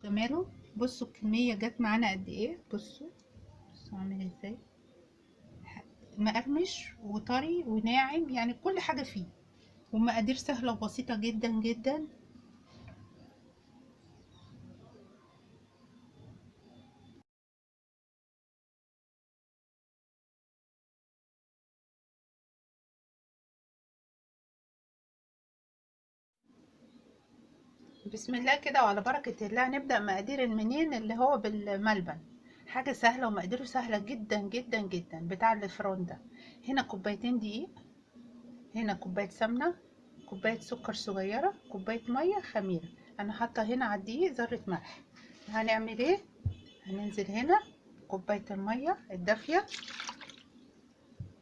جماله. بصوا الكمية جت معانا قد ايه. بصوا عامل ازاي، مقرمش وطري وناعم، يعني كل حاجة فيه، ومقادير سهلة وبسيطة جدا جدا. بسم الله كده وعلى بركة الله. هنبدأ مقادير المنين اللي هو بالملبن. حاجة سهلة ومقاديره سهلة جدا جدا جدا. بتاع الفرن ده، هنا كوبايتين دقيق، هنا كوباية سمنة، كوباية سكر صغيرة، كوباية مية خميرة. انا حاطة هنا على الدقيق ذرة ملح. هنعمل ايه؟ هننزل هنا كوباية المية الدافية،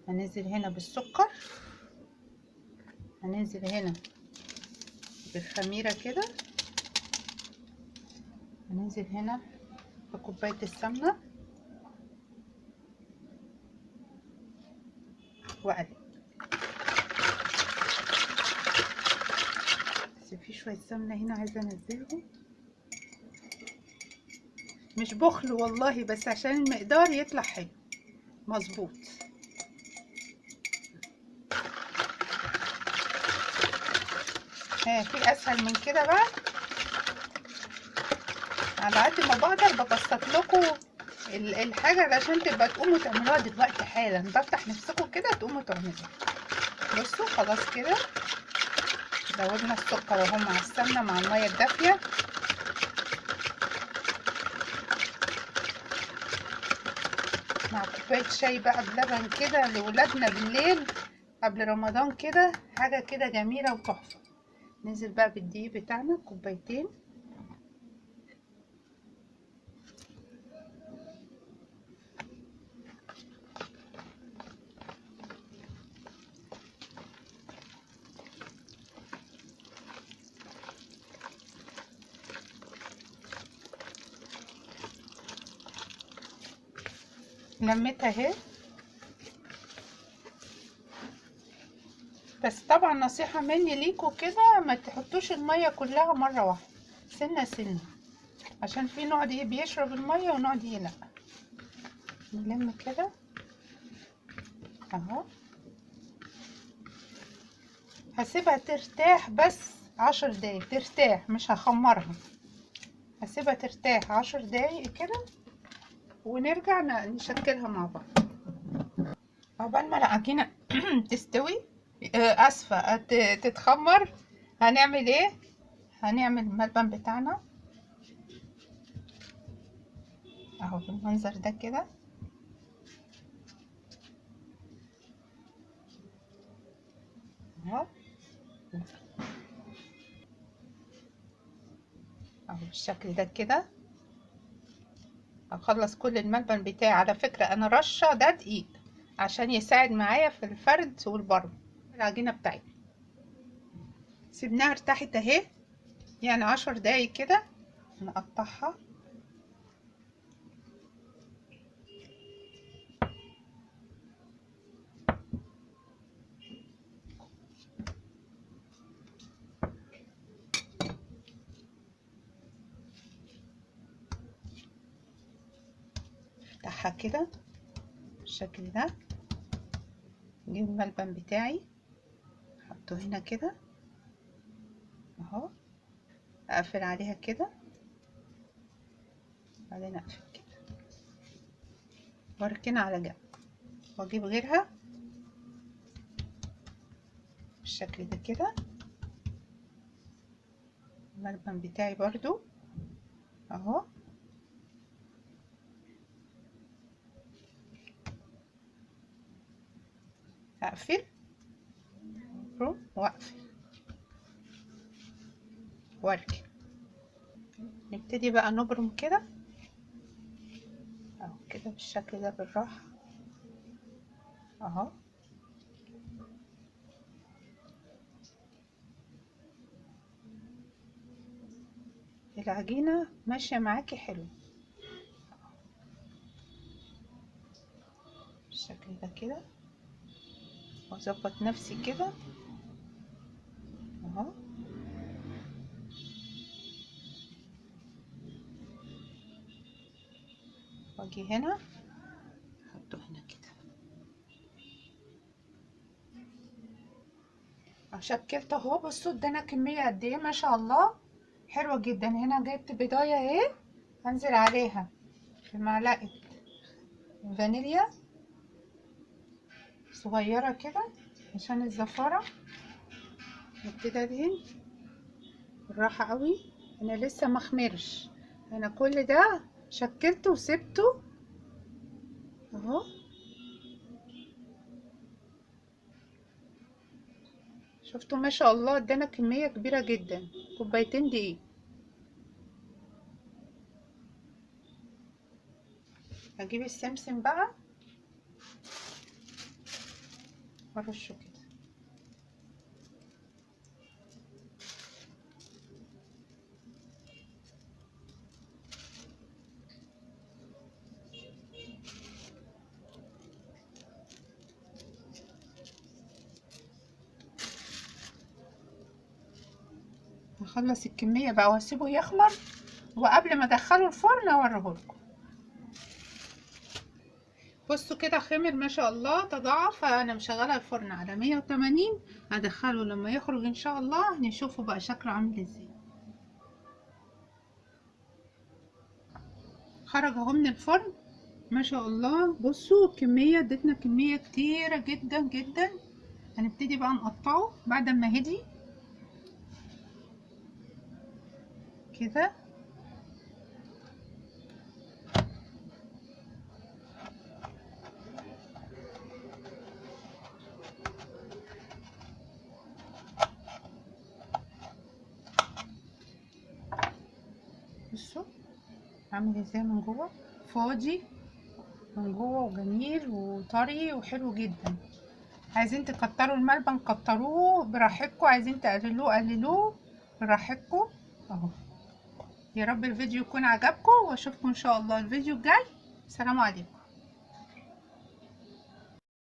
هننزل هنا بالسكر، هننزل هنا بالخميرة كده، هننزل هنا بكوباية السمنة واقلب. بس في شوية سمنة هنا عايزة انزلهم، مش بخل والله، بس عشان المقدار يطلع حلو مظبوط. ها، في اسهل من كده بقى؟ على قد ما بقدر ببسط لكم الحاجة عشان تبقى تقوموا تعملوها دلوقتي حالا، بفتح نفسكم كده تقوموا تعملوها. بصوا خلاص كده زودنا السكر اهو مع السمنة مع المية الدافية. مع كوباية شاي بقى بلبن كده لولادنا بالليل قبل رمضان كده، حاجة كده جميلة وتحفة. ننزل بقى بالدقيق بتاعنا كوبايتين، لميتها اهي. بس طبعا نصيحة مني ليكوا كده، ما تحطوش المية كلها مرة واحدة، سنة سنة، عشان في نوع دي بيشرب المية ونوع دي لا. نلم كده اهو. هسيبها ترتاح بس 10 دقايق ترتاح، مش هخمرها، هسيبها ترتاح 10 دقايق كده ونرجع نشكلها مع بعض. عقبال ما العجينة تستوي، اسفة تتخمر، هنعمل ايه؟ هنعمل الملبن بتاعنا اهو بالمنظر ده كده اهو، اهو بالشكل ده كده. هخلص كل الملبن بتاعي. على فكرة انا رشة ده دقيق عشان يساعد معايا في الفرد والبرد العجينة بتاعتي. سيبناها ارتاحت اهي، يعني 10 دقايق كده. نقطعها افتحها كده بالشكل ده. اجيب الملبن بتاعي احطه هنا كده اهو، اقفل عليها كده، بعدين اقفل كده واركنها على جنب، واجيب غيرها بالشكل ده كده. الملبن بتاعي برضو اهو، اقفل واقفل واركن. نبتدي بقى نبرم كده اهو كده بالشكل ده بالراحة اهو. العجينة ماشية معاكي حلو بالشكل ده كده، واظبط نفسي كده اهو. واجي هنا احطه هنا كده. شكلت اهو، بصوا ادانا كميه قد ايه ما شاء الله، حلوه جدا. هنا جبت بضايه اهي، هنزل عليها بمعلقه فانيليا صغيره كده عشان الزفاره. نبتدي ادهن بالراحه قوي. انا لسه مخمرش، انا كل ده شكلته وسبته اهو. شفتوا ما شاء الله ادانا كميه كبيره جدا، كوبايتين دقيق. هجيب السمسم بقى وارشه كده. هخلص الكميه بقى واسيبه يخمر، وقبل ما ادخله الفرن اوريهولكم. بصوا كده خمر ما شاء الله، تضاعف. انا مشغله الفرن على 180، هدخله لما يخرج ان شاء الله نشوفه بقى شكله عامل ازاي. خرج اهو من الفرن ما شاء الله. بصوا الكميه، ادتنا كميه كتيره جدا جدا. هنبتدي بقى نقطعه بعد ما هدي كده. بصوا عامل ازاي من جوه، فاضي من جوه وجميل وطري وحلو جدا. عايزين تكتروا الملبن كتروه براحتكم، عايزين تقللوه قللوه براحتكم اهو. يا رب الفيديو يكون عجبكم، واشوفكم ان شاء الله الفيديو الجاي. سلام عليكم.